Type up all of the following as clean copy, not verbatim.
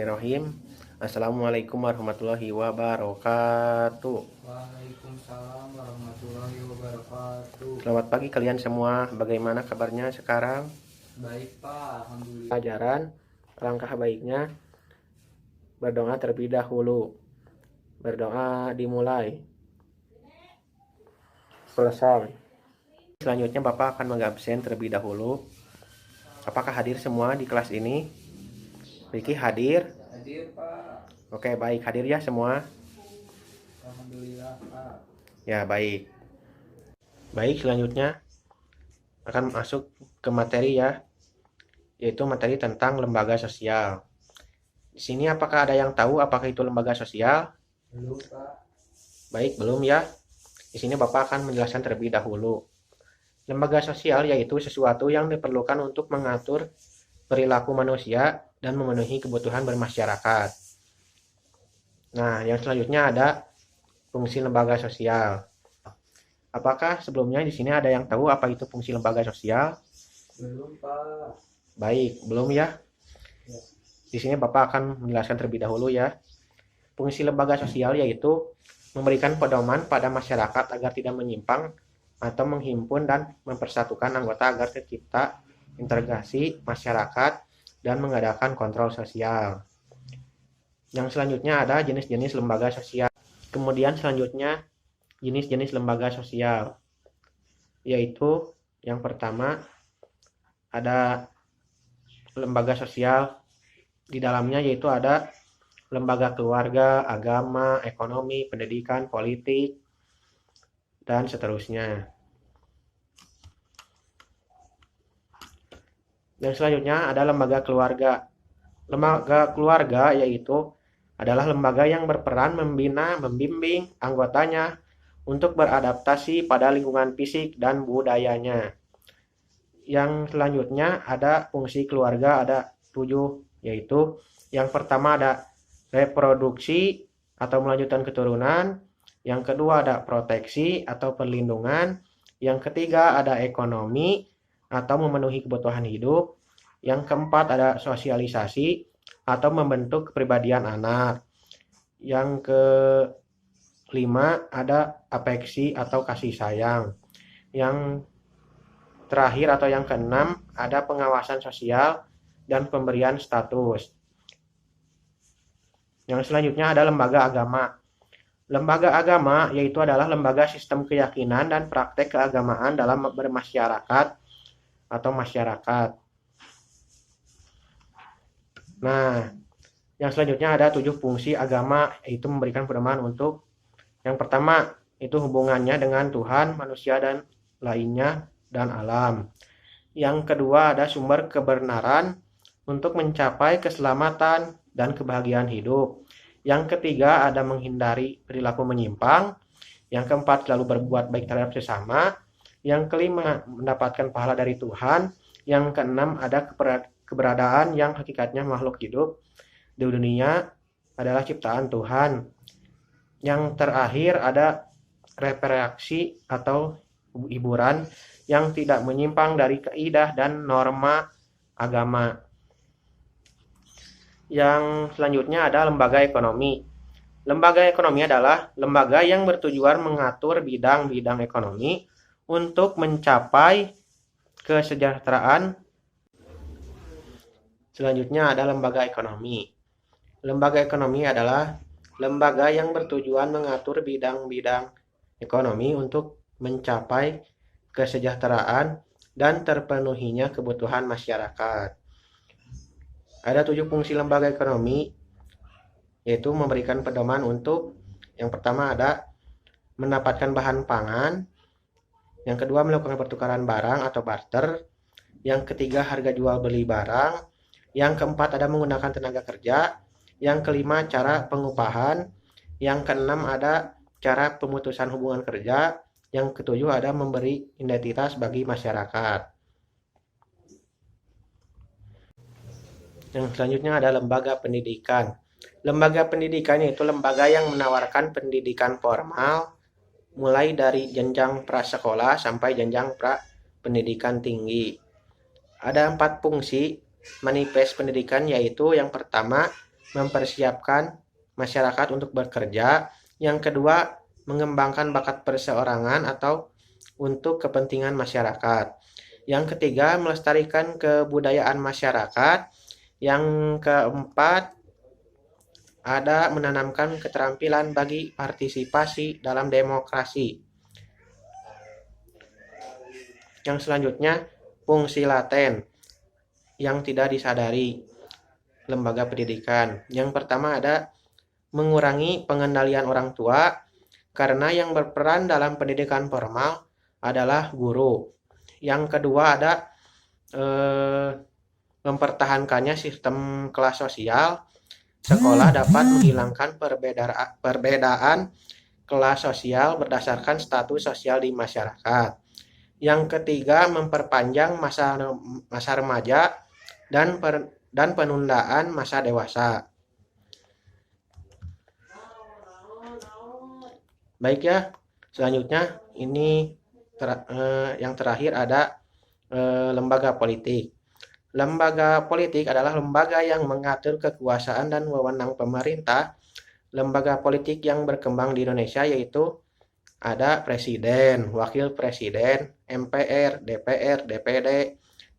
Bismillahirrahmanirrahim. Assalamualaikum warahmatullahi wabarakatuh. Waalaikumsalam warahmatullahi wabarakatuh. Selamat pagi kalian semua. Bagaimana kabarnya sekarang? Baik Pak, alhamdulillah. Pelajaran, langkah baiknya berdoa terlebih dahulu. Berdoa dimulai. Selesai. Selanjutnya Bapak akan mengabsen terlebih dahulu. Apakah hadir semua di kelas ini? Vicky hadir? Hadir Pak. Oke, baik. Hadir ya semua? Alhamdulillah Pak. Ya, baik. Baik, selanjutnya akan masuk ke materi ya, yaitu materi tentang lembaga sosial. Di sini apakah ada yang tahu apakah itu lembaga sosial? Belum Pak. Baik, belum ya. Di sini Bapak akan menjelaskan terlebih dahulu. Lembaga sosial yaitu sesuatu yang diperlukan untuk mengatur perilaku manusia dan memenuhi kebutuhan bermasyarakat. Nah, yang selanjutnya ada fungsi lembaga sosial. Apakah sebelumnya di sini ada yang tahu apa itu fungsi lembaga sosial? Belum Pak. Baik, belum ya. Di sini Bapak akan menjelaskan terlebih dahulu ya. Fungsi lembaga sosial yaitu memberikan pedoman pada masyarakat agar tidak menyimpang atau menghimpun dan mempersatukan anggota agar tercipta integrasi masyarakat dan mengadakan kontrol sosial. Yang selanjutnya ada jenis-jenis lembaga sosial. Kemudian selanjutnya jenis-jenis lembaga sosial, yaitu yang pertama ada lembaga sosial di dalamnya yaitu ada lembaga keluarga, agama, ekonomi, pendidikan, politik, dan seterusnya. Yang selanjutnya ada lembaga keluarga. Lembaga keluarga yaitu adalah lembaga yang berperan membina, membimbing anggotanya untuk beradaptasi pada lingkungan fisik dan budayanya. Yang selanjutnya ada fungsi keluarga, ada 7, yaitu yang pertama ada reproduksi atau melanjutkan keturunan, yang kedua ada proteksi atau perlindungan, yang ketiga ada ekonomi atau memenuhi kebutuhan hidup, yang keempat ada sosialisasi atau membentuk kepribadian anak, yang kelima ada afeksi atau kasih sayang, yang terakhir atau yang keenam ada pengawasan sosial dan pemberian status. Yang selanjutnya ada lembaga agama. Lembaga agama yaitu adalah lembaga sistem keyakinan dan praktek keagamaan dalam bermasyarakat atau masyarakat. Nah, yang selanjutnya ada 7 fungsi agama, yaitu memberikan pedoman untuk yang pertama itu hubungannya dengan Tuhan, manusia dan lainnya dan alam. Yang kedua ada sumber kebenaran untuk mencapai keselamatan dan kebahagiaan hidup. Yang ketiga ada menghindari perilaku menyimpang. Yang keempat selalu berbuat baik terhadap sesama. Yang kelima mendapatkan pahala dari Tuhan. Yang keenam ada keberadaan yang hakikatnya makhluk hidup di dunia adalah ciptaan Tuhan. Yang terakhir ada rekreasi atau hiburan yang tidak menyimpang dari kaidah dan norma agama. Yang selanjutnya ada lembaga ekonomi. Lembaga ekonomi adalah lembaga yang bertujuan mengatur bidang-bidang ekonomi untuk mencapai kesejahteraan. Selanjutnya ada lembaga ekonomi. Lembaga ekonomi adalah lembaga yang bertujuan mengatur bidang-bidang ekonomi untuk mencapai kesejahteraan dan terpenuhinya kebutuhan masyarakat. Ada 7 fungsi lembaga ekonomi, yaitu memberikan pedoman untuk yang pertama ada mendapatkan bahan pangan, yang kedua melakukan pertukaran barang atau barter, yang ketiga harga jual beli barang, yang keempat ada menggunakan tenaga kerja, yang kelima cara pengupahan, yang keenam ada cara pemutusan hubungan kerja, yang ketujuh ada memberi identitas bagi masyarakat. Yang selanjutnya ada lembaga pendidikan. Lembaga pendidikan yaitu lembaga yang menawarkan pendidikan formal mulai dari jenjang prasekolah sampai jenjang pendidikan tinggi. Ada 4 fungsi manifest pendidikan, yaitu yang pertama mempersiapkan masyarakat untuk bekerja. Yang kedua, mengembangkan bakat perseorangan atau untuk kepentingan masyarakat. Yang ketiga, melestarikan kebudayaan masyarakat. Yang keempat, ada menanamkan keterampilan bagi partisipasi dalam demokrasi. Yang selanjutnya, fungsi laten yang tidak disadari lembaga pendidikan. Yang pertama ada mengurangi pengendalian orang tua, karena yang berperan dalam pendidikan formal adalah guru. Yang kedua ada mempertahankannya sistem kelas sosial. Sekolah dapat menghilangkan perbedaan kelas sosial berdasarkan status sosial di masyarakat. Yang ketiga, memperpanjang masa remaja dan penundaan masa dewasa. Baik ya, selanjutnya ini yang terakhir ada lembaga politik. Lembaga politik adalah lembaga yang mengatur kekuasaan dan wewenang pemerintah. Lembaga politik yang berkembang di Indonesia yaitu ada presiden, wakil presiden, MPR, DPR, DPD,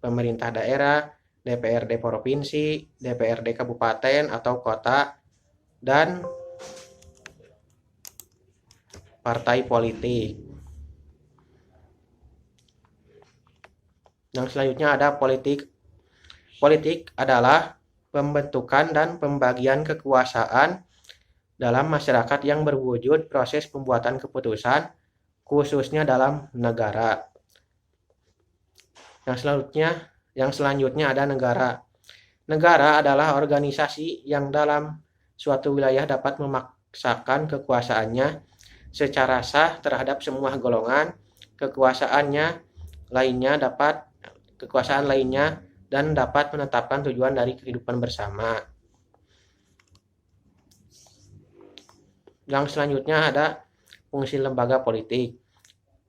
pemerintah daerah, DPRD provinsi, DPRD kabupaten atau kota, dan partai politik. Yang selanjutnya ada politik. Politik adalah pembentukan dan pembagian kekuasaan dalam masyarakat yang berwujud proses pembuatan keputusan, khususnya dalam negara. Yang selanjutnya ada negara. Negara adalah organisasi yang dalam suatu wilayah dapat memaksakan kekuasaannya secara sah terhadap semua golongan kekuasaan lainnya dan dapat menetapkan tujuan dari kehidupan bersama. Yang selanjutnya ada fungsi lembaga politik.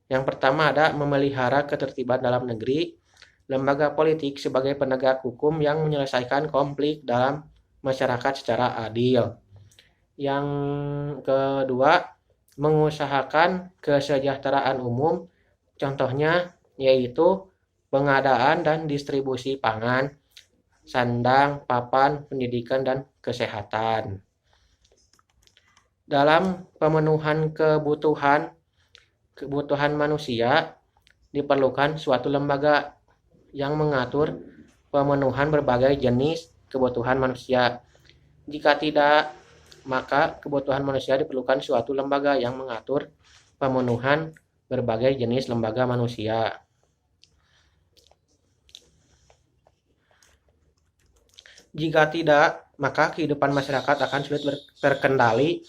Yang pertama ada memelihara ketertiban dalam negeri. Lembaga politik sebagai penegak hukum yang menyelesaikan konflik dalam masyarakat secara adil. Yang kedua, mengusahakan kesejahteraan umum. Contohnya yaitu pengadaan dan distribusi pangan, sandang, papan, pendidikan, dan kesehatan. Dalam pemenuhan kebutuhan manusia, diperlukan suatu lembaga yang mengatur pemenuhan berbagai jenis kebutuhan manusia. Jika tidak, maka kebutuhan manusia diperlukan suatu lembaga yang mengatur pemenuhan berbagai jenis lembaga manusia. Jika tidak, maka kehidupan masyarakat akan sulit terkendali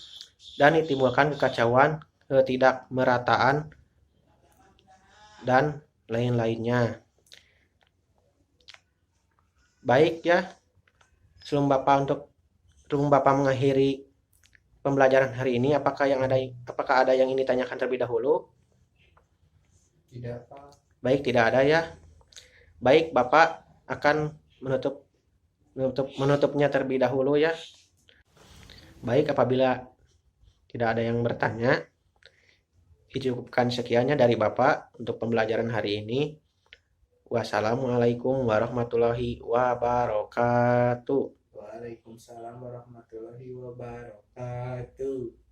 dan ditimbulkan kekacauan, ketidakmerataan, dan lain-lainnya. Baik ya, sebelum Bapak mengakhiri pembelajaran hari ini, apakah ada yang ingin ditanyakan terlebih dahulu? Tidak, Pak. Baik, tidak ada ya. Baik, Bapak akan menutupnya terlebih dahulu ya. Baik, apabila tidak ada yang bertanya, dicukupkan sekiannya dari Bapak untuk pembelajaran hari ini. Wassalamualaikum warahmatullahi wabarakatuh. Waalaikumsalam warahmatullahi wabarakatuh.